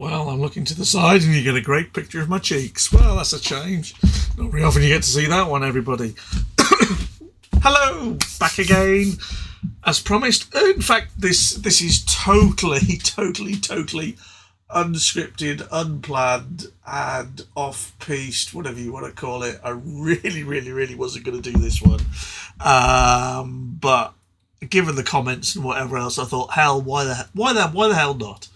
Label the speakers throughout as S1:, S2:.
S1: Well, I'm looking to the side and you get a great picture of my cheeks. Well, that's a change. Not very often you get to see that one, everybody. Hello, back again. As promised. In fact, this is totally unscripted, unplanned, and off-piste, whatever you want to call it. I really wasn't going to do this one. But given the comments and whatever else, I thought, hell, why the hell not?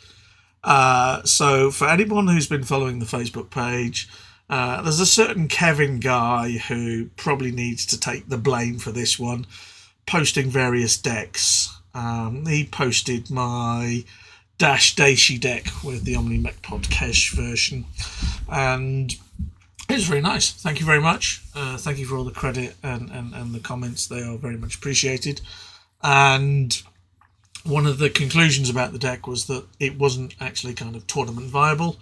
S1: So for anyone who's been following the Facebook page, there's a certain Kevin guy who probably needs to take the blame for this one, posting various decks. He posted my Dashi deck with the OmniMech Podcast version, and it was very nice. Thank you very much. Thank you for all the credit and the comments. They are very much appreciated. And one of the conclusions about the deck was that it wasn't actually kind of tournament viable,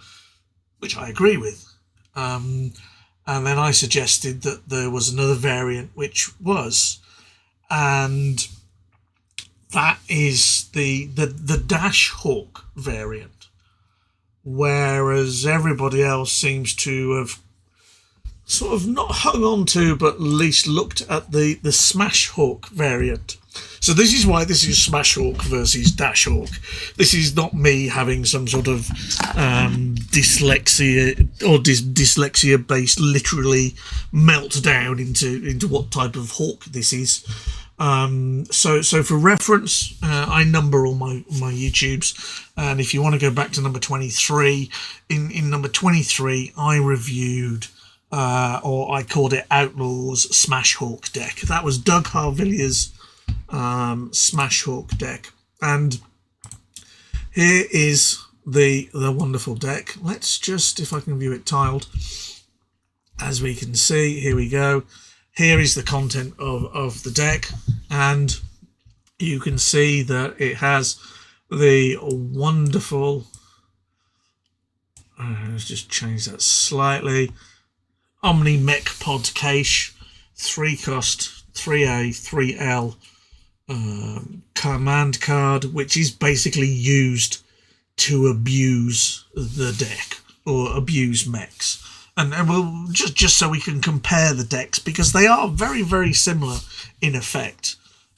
S1: which I agree with. And then I suggested that there was another variant which was, and that is the DashHawk variant, whereas everybody else seems to have sort of not hung on to, but at least looked at the SmashHawk variant. So this is why this is SmashHawk versus DashHawk. This is not me having some sort of dyslexia or dyslexia-based literally meltdown into what type of hawk this is. So for reference, I number all my YouTubes, and if you want to go back to number 23, in number 23 I reviewed or I called it Outlaws SmashHawk deck. That was Doug Harvilliers' SmashHawk deck, and here is the wonderful deck. Let's just, if I can view it tiled, as we can see, here we go. Here is the content of the deck, and you can see that it has the wonderful, let's just change that slightly, OmniMech Podcast 3-cost 3A 3L command card, which is basically used to abuse the deck or abuse mechs. And we'll just so we can compare the decks, because they are very similar in effect,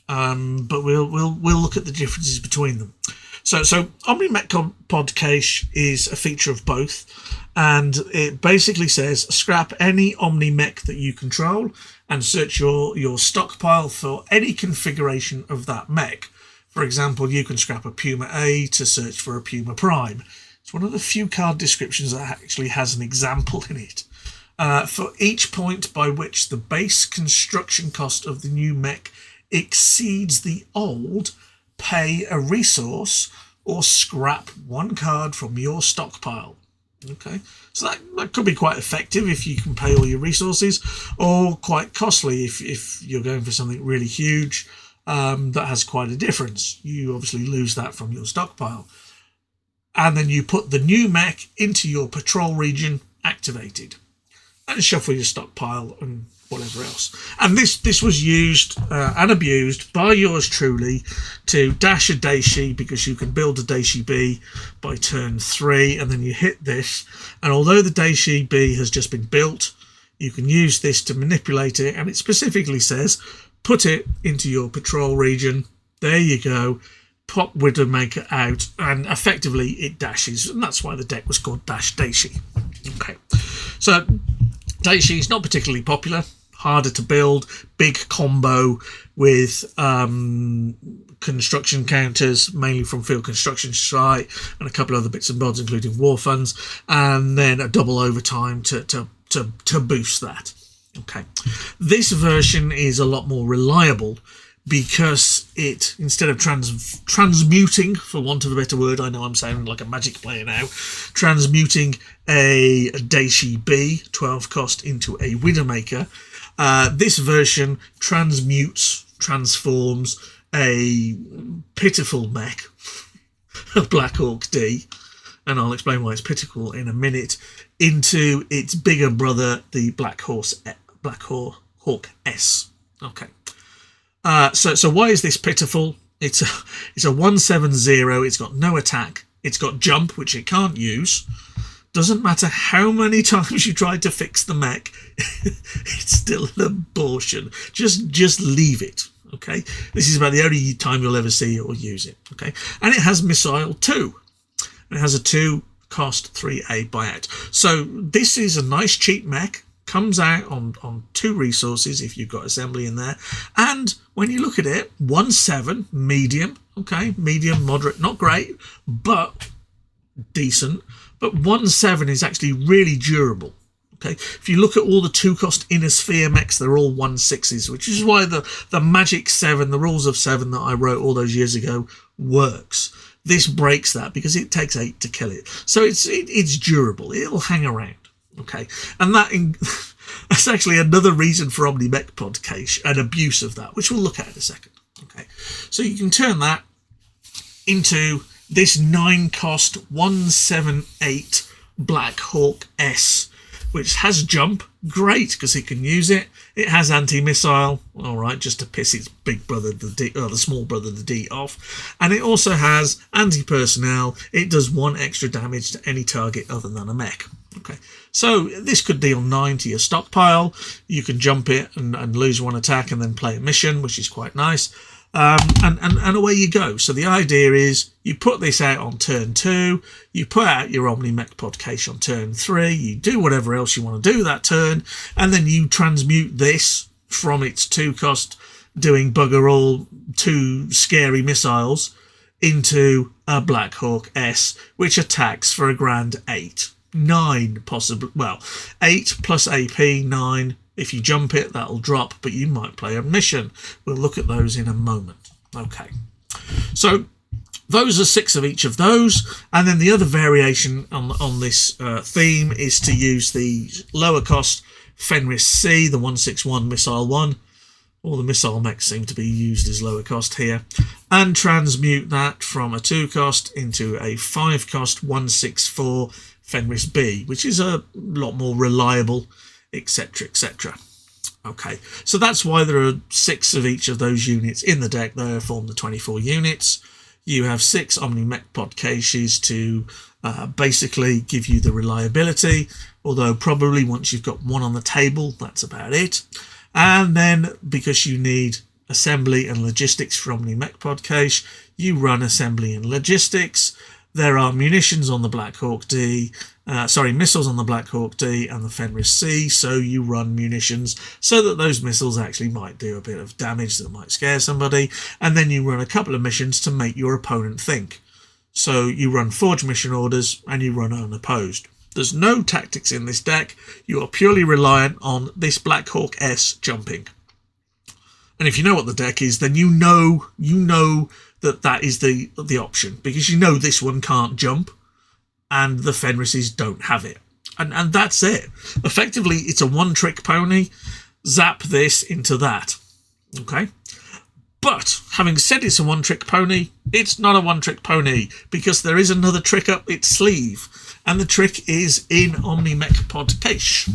S1: but we'll look at the differences between them. So OmniMech Podcast is a feature of both, and it basically says scrap any OmniMech that you control and search your stockpile for any configuration of that mech. For example, you can scrap a Puma A to search for a Puma Prime. It's one of the few card descriptions that actually has an example in it. For each point by which the base construction cost of the new mech exceeds the old, pay a resource or scrap one card from your stockpile. Okay, so that could be quite effective if you can pay all your resources, or quite costly if you're going for something really huge that has quite a difference. You obviously lose that from your stockpile. And then you put the new mech into your patrol region activated, and shuffle your stockpile and whatever else. And this was used and abused by yours truly to dash a Dashi, because you can build a Dashi B by turn 3, and then you hit this, and although the Dashi B has just been built, you can use this to manipulate it, and it specifically says put it into your patrol region. There you go. Pop Widowmaker out, and effectively it dashes, and that's why the deck was called Dashi. Okay, so Dashi is not particularly popular, harder to build, big combo with construction counters, mainly from Field Construction Site, and a couple of other bits and bobs, including war funds, and then a double overtime to boost that. Okay, this version is a lot more reliable, because it, instead of transmuting, for want of a better word, I know I'm sounding like a magic player now, transmuting a Dashi B 12 cost into a Widowmaker, this version transforms a pitiful mech, a Black Hawk D, and I'll explain why it's pitiful in a minute, into its bigger brother, the Black Hawk S. Okay. So why is this pitiful? It's a 1/7/0. It's got no attack, It's got jump, which it can't use. Doesn't matter how many times you try to fix the mech, it's still an abortion. Just leave it, okay? This is about the only time you'll ever see it or use it, okay? And it has missile 2. It has a 2 cost 3A buyout. So this is a nice cheap mech. Comes out on 2 resources if you've got assembly in there. And when you look at it, 1.7, medium, okay? Medium, moderate, not great, but decent. But 1.7 is actually really durable. Okay, if you look at all the 2-cost inner sphere mechs, they're all 1.6s, which is why the Magic 7, the Rules of 7 that I wrote all those years ago works. This breaks that because it takes 8 to kill it. So it's durable. It'll hang around. Okay, and that's actually another reason for OmniMech Pod cache, an abuse of that, which we'll look at in a second. Okay, so you can turn that into this 9-cost 178 Black Hawk S, which has jump, great because it can use it. It has anti-missile, all right, just to piss its big brother, the small brother, the D off. And it also has anti-personnel. It does 1 extra damage to any target other than a mech. Okay, so this could deal 9 to your stockpile. You can jump it and lose 1 attack and then play a mission, which is quite nice. And away you go. So the idea is you put this out on turn 2, you put out your OmniMech Pod cache on turn 3, you do whatever else you want to do that turn, and then you transmute this from its 2-cost doing bugger all 2 scary missiles into a Black Hawk S, which attacks for a grand 8. 9 possibly, well, 8 plus AP, 9. If you jump it, that'll drop, but you might play a mission. We'll look at those in a moment. Okay, so those are 6 of each of those, and then the other variation on this theme is to use the lower cost Fenris C, the 161 Missile 1. All the missile mechs seem to be used as lower cost here, and transmute that from a 2-cost into a 5-cost 164 Fenris B, which is a lot more reliable, etc, etc. Okay, so that's why there are 6 of each of those units in the deck there, form the 24 units. You have 6 OmniMech Pod caches to basically give you the reliability, although probably once you've got 1 on the table, that's about it. And then because you need assembly and logistics for OmniMech Pod cache, you run assembly and logistics. There are munitions on the Black Hawk D, missiles on the Black Hawk D and the Fenris C, so you run munitions so that those missiles actually might do a bit of damage that might scare somebody, and then you run a couple of missions to make your opponent think. So you run forge mission orders and you run unopposed. There's no tactics in this deck. You are purely reliant on this Black Hawk S jumping. And if you know what the deck is, then you know that is the option, because you know this one can't jump and the Fenrises don't have it. And that's it. Effectively, it's a one-trick pony. Zap this into that. Okay? But having said it's a one-trick pony, it's not a one-trick pony, because there is another trick up its sleeve. And the trick is in OmniMech Pod cache.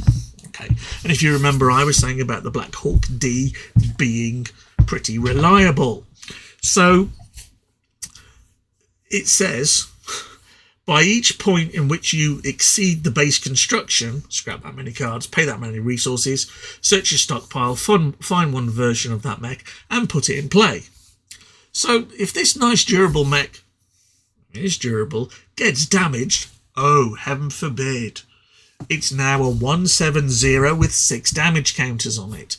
S1: Okay? And if you remember, I was saying about the Black Hawk D being pretty reliable. So it says, by each point in which you exceed the base construction, scrap that many cards, pay that many resources, search your stockpile, find 1 version of that mech, and put it in play. So if this nice durable mech is durable, gets damaged, oh, heaven forbid, it's now a 170 with 6 damage counters on it.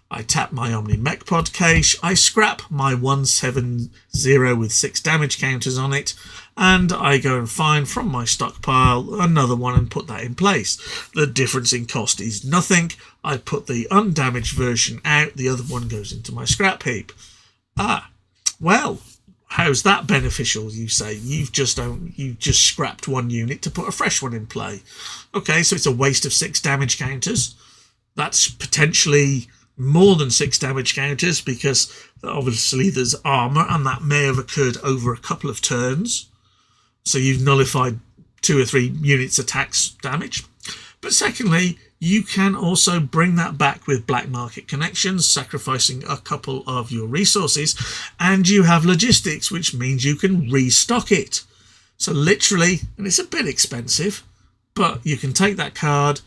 S1: I tap my OmniMech Pod cache, I scrap my 170 with 6 damage counters on it, and I go and find from my stockpile another one and put that in place. The difference in cost is nothing. I put the undamaged version out, the other one goes into my scrap heap. Ah, well, how's that beneficial, you say? You've just scrapped 1 unit to put a fresh one in play. Okay, so it's a waste of 6 damage counters. That's potentially more than 6 damage counters, because obviously there's armor, and that may have occurred over a couple of turns. So you've nullified 2 or 3 units attacks damage. But secondly, you can also bring that back with black market connections, sacrificing a couple of your resources, and you have logistics, which means you can restock it. So literally, and it's a bit expensive, but you can take that card,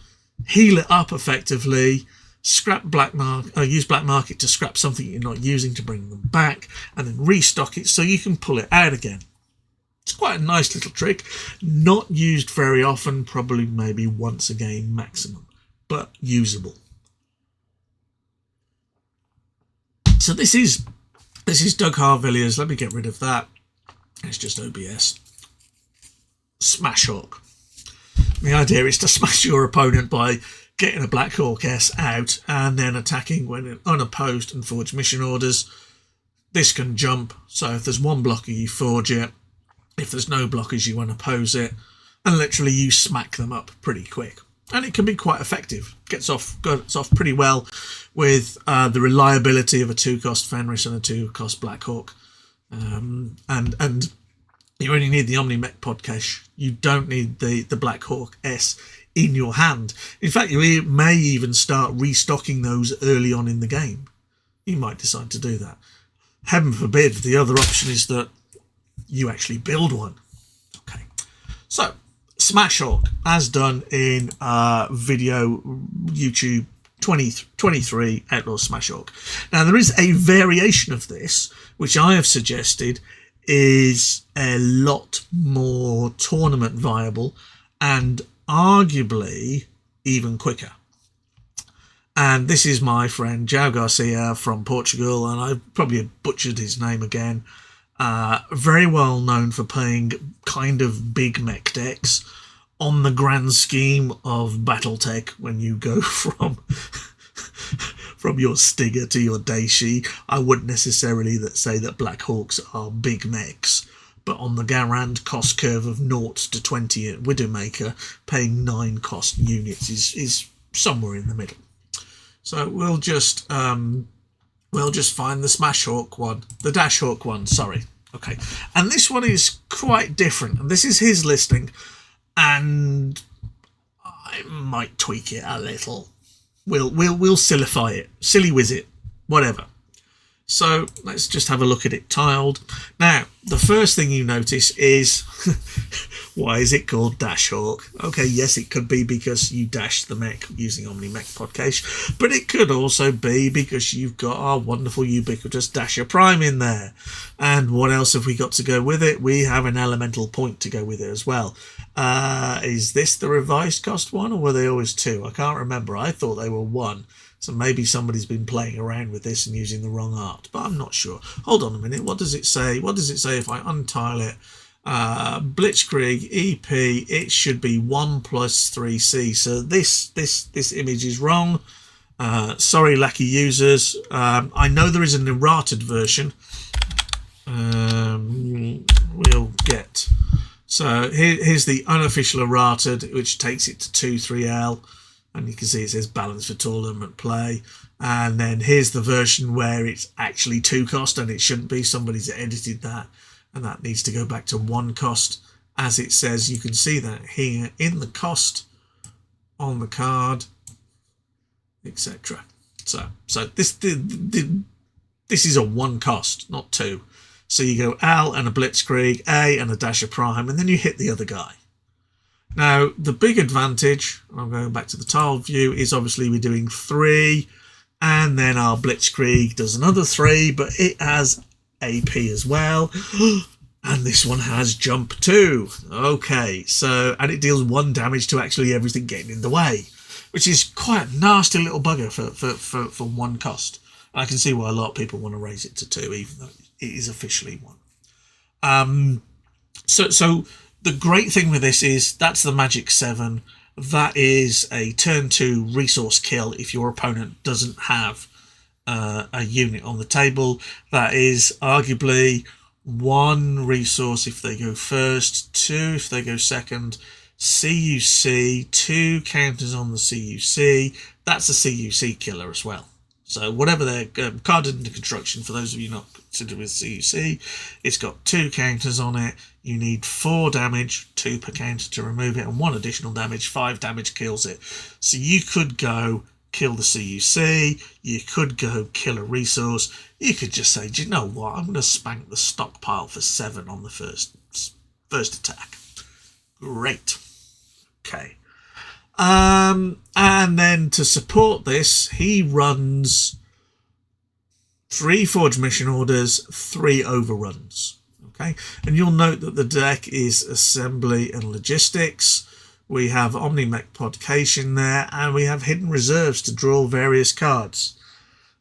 S1: heal it up effectively, scrap black market, use black market to scrap something you're not using to bring them back, and then restock it so you can pull it out again. It's quite a nice little trick, not used very often, probably maybe once a game maximum, but usable. So this is Doug Harvilliers. Let me get rid of that. It's just OBS. SmashHawk. The idea is to smash your opponent by getting a Black Hawk S out and then attacking when unopposed and forge mission orders. This can jump, so if there's one blocker you forge it, if there's no blockers you unoppose it, and literally you smack them up pretty quick. And it can be quite effective. Gets off pretty well with the reliability of a 2-cost Fenris and a 2-cost Black Hawk. And you only need the Omni-Mech Podcash. You don't need the Black Hawk S in your hand. In fact, you may even start restocking those early on in the game. You might decide to do that. Heaven forbid, the other option is that you actually build one. Okay, so SmashHawk, as done in video YouTube 23 Outlaw SmashHawk. Now there is a variation of this, which I have suggested is a lot more tournament viable and arguably even quicker. And this is my friend João Garcia from Portugal, and I probably butchered his name again. Very well known for playing kind of big mech decks on the grand scheme of Battletech. When you go from your Stinger to your Daishi, I wouldn't necessarily say that Black Hawks are big mechs, but on the Garand cost curve of 0 to 20 at Widowmaker, paying 9 cost units is somewhere in the middle. So we'll just find the SmashHawk one, the DashHawk one, sorry. Okay, and this one is quite different, and this is his listing, and I might tweak it a little. We'll sillify it, silly whiz it, whatever. So let's just have a look at it tiled. Now, the first thing you notice is, why is it called DashHawk? Okay, yes, it could be because you dash the mech using Omni-Mech Podcast, but it could also be because you've got our wonderful ubiquitous Dasher Prime in there. And what else have we got to go with it? We have an elemental point to go with it as well. Is this the revised cost one, or were they always 2? I can't remember. I thought they were 1. So maybe somebody's been playing around with this and using the wrong art, but I'm not sure. Hold on a minute. What does it say? What does it say if I untile it? Blitzkrieg EP. It should be 1 plus 3C. So this image is wrong. Sorry, lucky users. I know there is an errated version. We'll get. So here's the unofficial errated, which takes it to 2-3L. And you can see it says balance for tournament play. And then here's the version where it's actually 2 cost, and it shouldn't be. Somebody's edited that, and that needs to go back to 1 cost. As it says, you can see that here in the cost on the card, etc. So this is a 1 cost, not 2. So you go L and a Blitzkrieg, A and a Dasher Prime, and then you hit the other guy. Now, the big advantage, I'm going back to the tiled view, is obviously we're doing 3, and then our Blitzkrieg does another 3, but it has AP as well, and this one has jump too. Okay, so, and it deals 1 damage to actually everything getting in the way, which is quite a nasty little bugger for 1 cost. I can see why a lot of people want to raise it to 2, even though it is officially 1. So the great thing with this is that's the Magic 7. That is a turn 2 resource kill if your opponent doesn't have a unit on the table. That is arguably 1 resource if they go first, 2 if they go second, CUC, 2 counters on the CUC. That's a CUC killer as well. So whatever their card into construction, for those of you not considered with CUC, it's got 2 counters on it. You need 4 damage, 2 per counter to remove it, and 1 additional damage, 5 damage kills it. So you could go kill the CUC, you could go kill a resource, you could just say, do you know what, I'm going to spank the stockpile for 7 on the first first attack. Great. Okay. And then to support this, he runs 3 Forge Mission Orders, 3 Overruns. Okay, and you'll note that the deck is Assembly and Logistics. We have Omni-Mech Podcation there, and we have Hidden Reserves to draw various cards.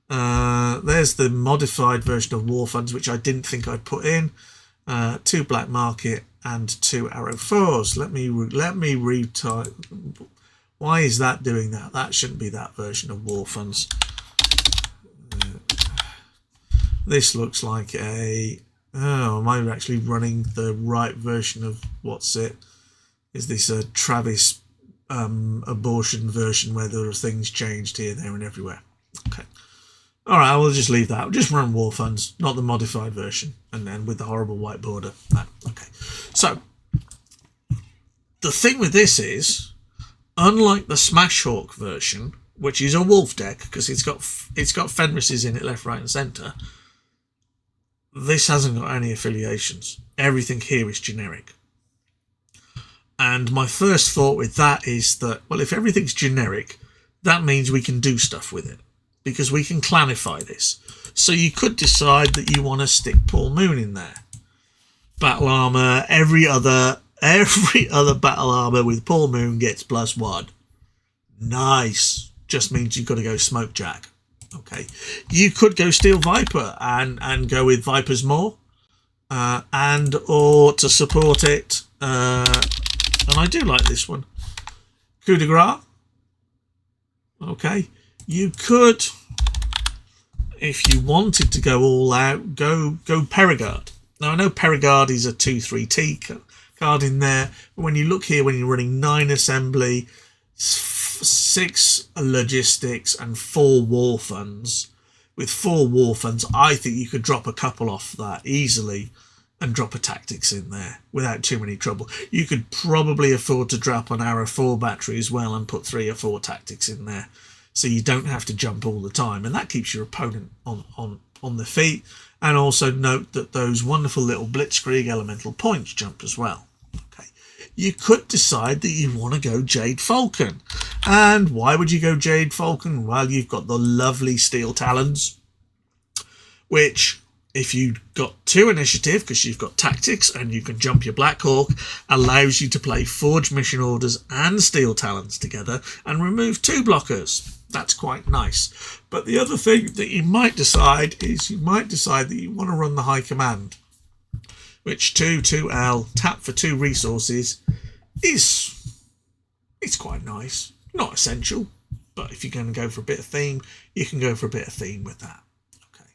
S1: There's the modified version of War Funds, which I didn't think I'd put in. 2 Black Market and 2 Arrow 4s. Let me retype. Why is that doing that? That shouldn't be that version of War Funds. This looks like a... Oh, am I actually running the right version of what's it? Is this a Travis abortion version where there are things changed here, there and everywhere? Okay. All right, I will just leave that. I'll just run War Funds, not the modified version, and then with the horrible white border. No, okay. So, the thing with this is, unlike the SmashHawk version, which is a wolf deck because it's got Fenrises in it left, right, and centre, this hasn't got any affiliations. Everything here is generic. And my first thought with that is that, well, if everything's generic, that means we can do stuff with it, because we can clanify this. So you could decide that you want to stick Paul Moon in there. Battle armor, every other battle armor with Paul Moon gets +1. Nice. Just means you've got to go Smoke Jack. Okay. You could go Steel Viper and go with Viper's Maw. And or to support it, and I do like this one, Coup de Grace. Okay. You could, if you wanted to go all out, go Perigard. Now I know Perigard is a 2/3T card in there, but when you look here, when you're running 9 Assembly, 6 Logistics and 4 War Funds, with 4 War Funds, I think you could drop a couple off that easily and drop a Tactics in there without too many trouble. You could probably afford to drop an Arrow 4 battery as well and put 3 or 4 Tactics in there, so you don't have to jump all the time, and that keeps your opponent on the feet. And also note that those wonderful little Blitzkrieg elemental points jump as well. Okay, you could decide that you want to go Jade Falcon. And why would you go Jade Falcon? Well, you've got the lovely Steel Talons, which, if you've got 2 initiative, because you've got Tactics and you can jump your Black Hawk, allows you to play Forge Mission Orders and Steel Talons together and remove 2 blockers. That's quite nice. But the other thing that you might decide is you might decide that you want to run the High Command, which 2/2L, tap for 2 resources, it's quite nice. Not essential, but if you're going to go for a bit of theme, you can go for a bit of theme with that. Okay,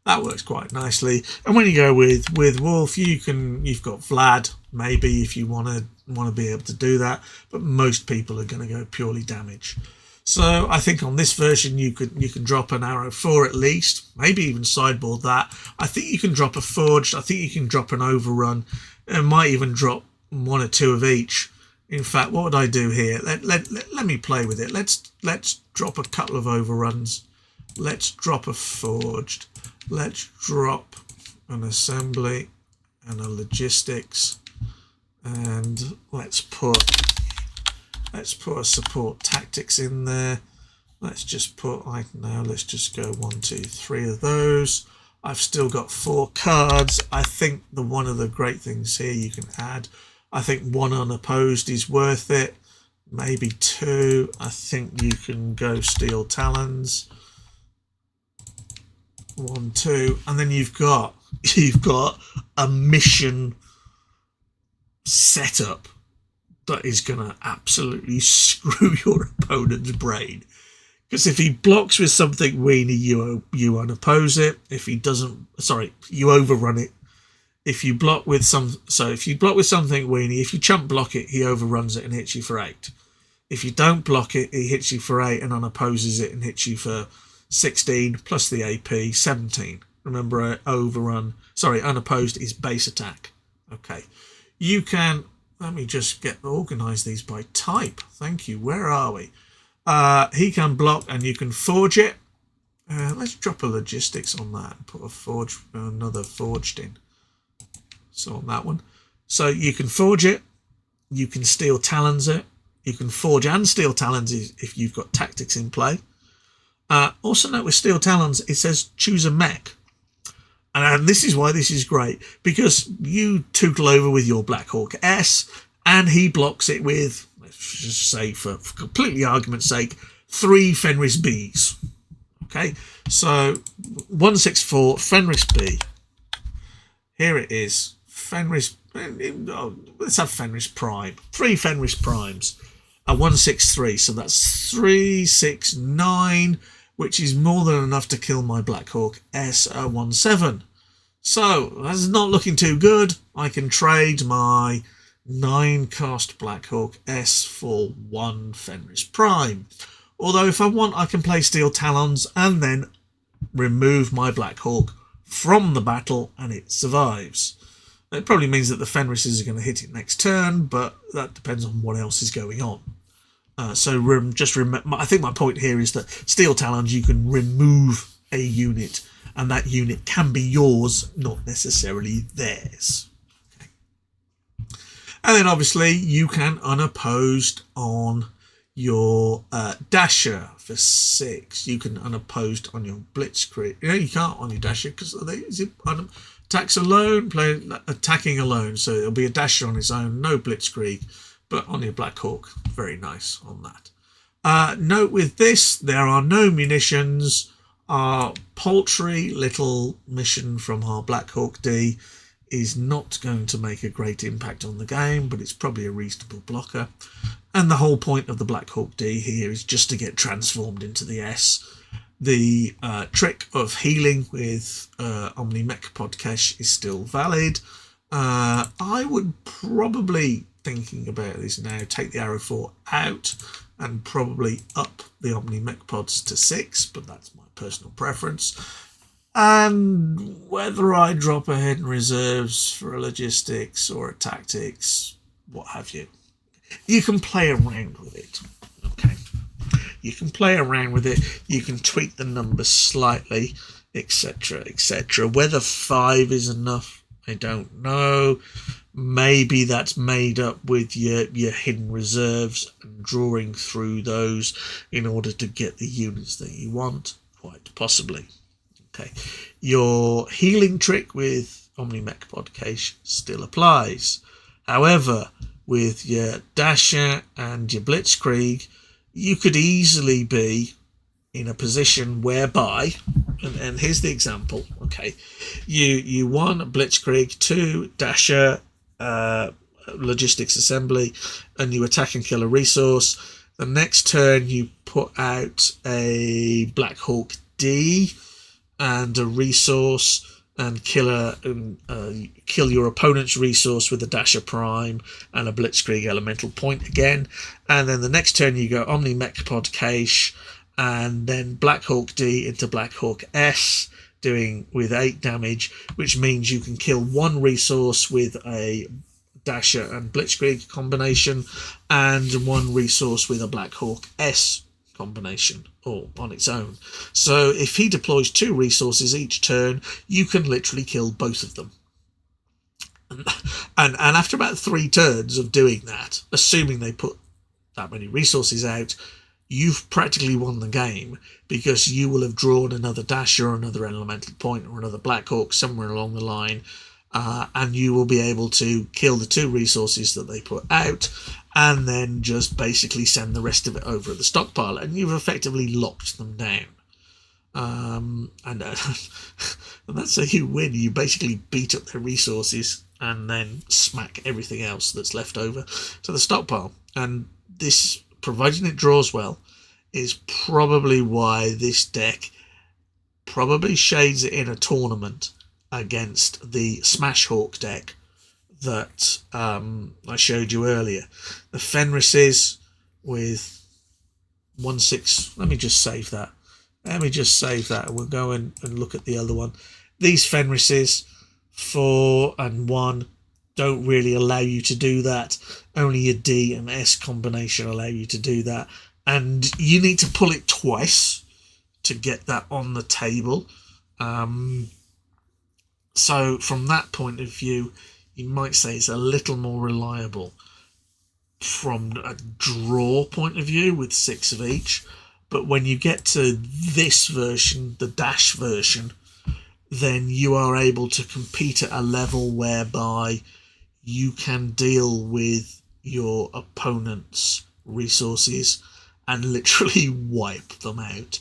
S1: that works quite nicely. And when you go with Wolf, you've got Vlad, maybe, if you want to be able to do that, but most people are going to go purely damage. So I think on this version you can drop an Arrow 4 at least, maybe even sideboard that. I think you can drop a Forged, I think you can drop an Overrun, and might even drop 1 or 2 of each. In fact, what would I do here? Let me play with it. Let's drop a couple of Overruns. Let's drop a Forged. Let's drop an Assembly and a Logistics, and let's put a support Tactics in there. Let's just put, I don't know, let's just go 1, 2, 3 of those. I've still got 4 cards. I think one of the great things here you can add, I think 1 unopposed is worth it. Maybe 2. I think you can go Steel Talons. 1, 2, and then you've got a mission setup that is going to absolutely screw your opponent's brain. Because if he blocks with something weenie, you unoppose it. If he doesn't, sorry, you overrun it. If you block with something weenie, if you chump block it, he overruns it and hits you for 8. If you don't block it, he hits you for 8 and unopposes it and hits you for 16 plus the AP, 17. Remember, unopposed is base attack. Okay, you can. Let me just organise these by type. Thank you. Where are we? He can block and you can forge it. Let's drop a Logistics on that and put another Forged in. So on that one. So you can forge it, you can steel talons it, you can forge and steel talons if you've got tactics in play. Also note with steel talons, it says choose a mech. And this is why this is great, because you tootle over with your Blackhawk S and he blocks it with, let's just say for completely argument's sake, 3 Fenris Bs. Okay, so 164 Fenris B. Here it is. Fenris, let's have Fenris Prime. 3 Fenris Primes. A 163, so that's 369, which is more than enough to kill my Blackhawk S17. So that's not looking too good. I can trade my 9 cost Blackhawk S for 1 Fenris Prime. Although if I want, I can play Steel Talons and then remove my Blackhawk from the battle and it survives. It probably means that the Fenrises are going to hit it next turn, but that depends on what else is going on. Just remember, I think my point here is that Steel Talons, you can remove a unit and that unit can be yours, not necessarily theirs. Okay. And then obviously you can unopposed on your Dasher for 6. You can unopposed on your Blitzkrieg. You can't on your Dasher because attacks alone, play attacking alone. So it'll be a Dasher on its own, no Blitzkrieg. But on your Blackhawk, very nice on that. Note with this, there are no munitions. Our paltry little mission from our Blackhawk D is not going to make a great impact on the game, but it's probably a reasonable blocker. And the whole point of the Blackhawk D here is just to get transformed into the S. The trick of healing with Omni Mech Podcash is still valid. I would probably, thinking about this now, take the Arrow 4 out and probably up the Omni Mech Pods to 6, but that's my personal preference. And whether I drop a hidden reserves for a logistics or a tactics, what have you, you can play around with it. Okay, you can play around with it. You can tweak the numbers slightly, etc., etc. Whether 5 is enough, I don't know. Maybe that's made up with your hidden reserves and drawing through those in order to get the units that you want. Quite possibly. Okay, your healing trick with Omni Mech Podcast still applies. However, with your Dasher and your Blitzkrieg, you could easily be in a position whereby, and here's the example. Okay, you 1 Blitzkrieg, 2 Dasher, logistics assembly, and you attack and kill a resource. The next turn you put out a Blackhawk D and a resource and kill your opponent's resource with a Dasher Prime and a Blitzkrieg elemental point again. And then the next turn you go Omni Mech Pod Cache and then Blackhawk D into Blackhawk S, doing with 8 damage, which means you can kill 1 resource with a Dasher and Blitzkrieg combination and 1 resource with a Blackhawk S combination all on its own. So if he deploys 2 resources each turn, you can literally kill both of them. And after about 3 turns of doing that, assuming they put that many resources out, you've practically won the game, because you will have drawn another Dasher or another elemental point or another Blackhawk somewhere along the line, and you will be able to kill the 2 resources that they put out and then just basically send the rest of it over at the stockpile, and you've effectively locked them down. And that's how you win. You basically beat up their resources and then smack everything else that's left over to the stockpile. And this, providing it draws well, is probably why this deck probably shades it in a tournament against the SmashHawk deck that I showed you earlier. The Fenrises with 1/6. Let me just save that. We'll go and look at the other one. These Fenrises 4 and 1 don't really allow you to do that. Only a D and S combination allow you to do that, and you need to pull it twice to get that on the table. So from that point of view, you might say it's a little more reliable from a draw point of view with 6 of each. But when you get to this version, the Dash version, then you are able to compete at a level whereby you can deal with your opponent's resources and literally wipe them out,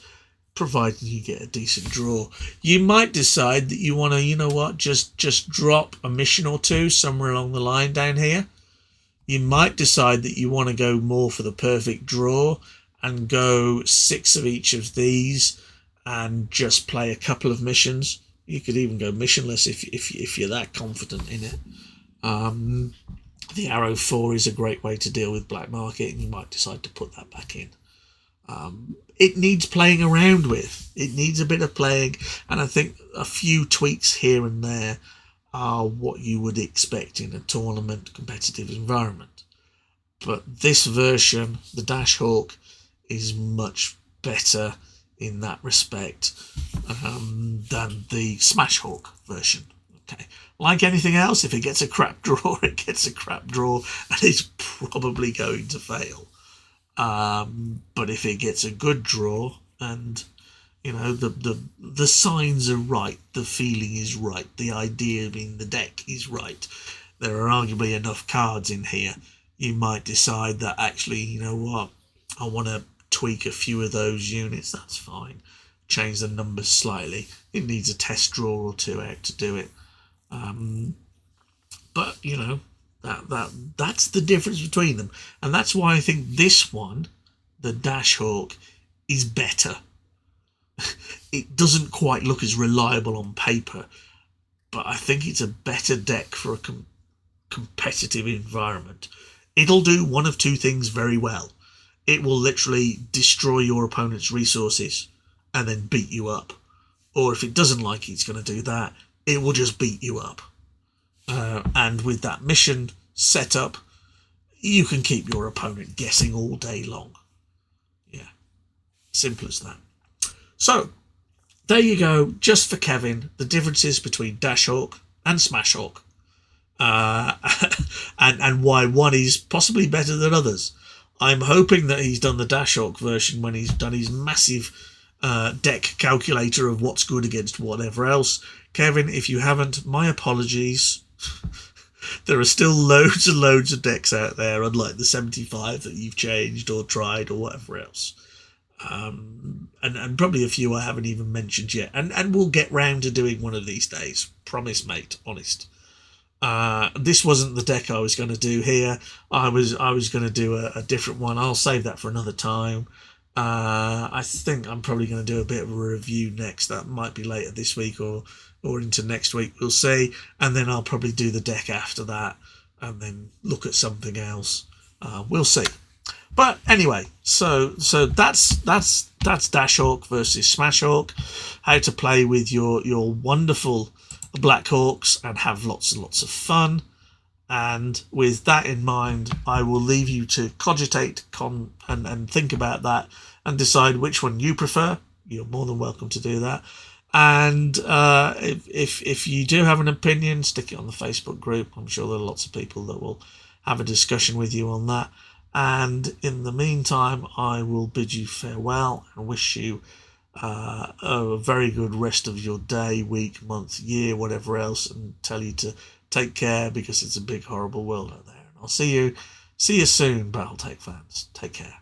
S1: provided you get a decent draw. You might decide that you want to, you know what, just drop a mission or two somewhere along the line down here. You might decide that you want to go more for the perfect draw and go 6 of each of these and just play a couple of missions. You could even go missionless if you're that confident in it. The Arrow 4 is a great way to deal with black market, and you might decide to put that back in. It needs playing around with. It needs a bit of playing, and I think a few tweaks here and there are what you would expect in a tournament competitive environment. But this version, the DashHawk, is much better in that respect than the SmashHawk version. Okay, like anything else, if it gets a crap draw, it gets a crap draw, and it's probably going to fail. But if it gets a good draw, and you know the signs are right, the feeling is right, the idea in the deck is right, there are arguably enough cards in here, you might decide that actually, you know what, I want to tweak a few of those units. That's fine. Change the numbers slightly. It needs a test draw or two out to do it. But you know, that's the difference between them, and that's why I think this one, the DashHawk, is better. It doesn't quite look as reliable on paper, but I think it's a better deck for a competitive environment. It'll do one of two things very well. It will literally destroy your opponent's resources and then beat you up. Or if it doesn't like it's going to do that, it will just beat you up. And with that mission set up, you can keep your opponent guessing all day long. Yeah, simple as that. So, there you go, just for Kevin, the differences between DashHawk and SmashHawk. And why one is possibly better than others. I'm hoping that he's done the DashHawk version when he's done his massive deck calculator of what's good against whatever else. Kevin, if you haven't, my apologies. There are still loads and loads of decks out there, unlike the 75 that you've changed or tried or whatever else. And probably a few I haven't even mentioned yet. And we'll get round to doing one of these days. Promise, mate. Honest. This wasn't the deck I was going to do here. I was going to do a different one. I'll save that for another time. I think I'm probably going to do a bit of a review next. That might be later this week or into next week. We'll see. And then I'll probably do the deck after that and then look at something else. We'll see. But anyway, so that's DashHawk versus SmashHawk. How to play with your wonderful Black Hawks and have lots and lots of fun. And with that in mind, I will leave you to cogitate and think about that and decide which one you prefer. You're more than welcome to do that. And if you do have an opinion, stick it on the Facebook group. I'm sure there are lots of people that will have a discussion with you on that. And in the meantime, I will bid you farewell and wish you a very good rest of your day, week, month, year, whatever else, and tell you to take care because it's a big, horrible world out there. And I'll see you soon, Battletech fans. Take care.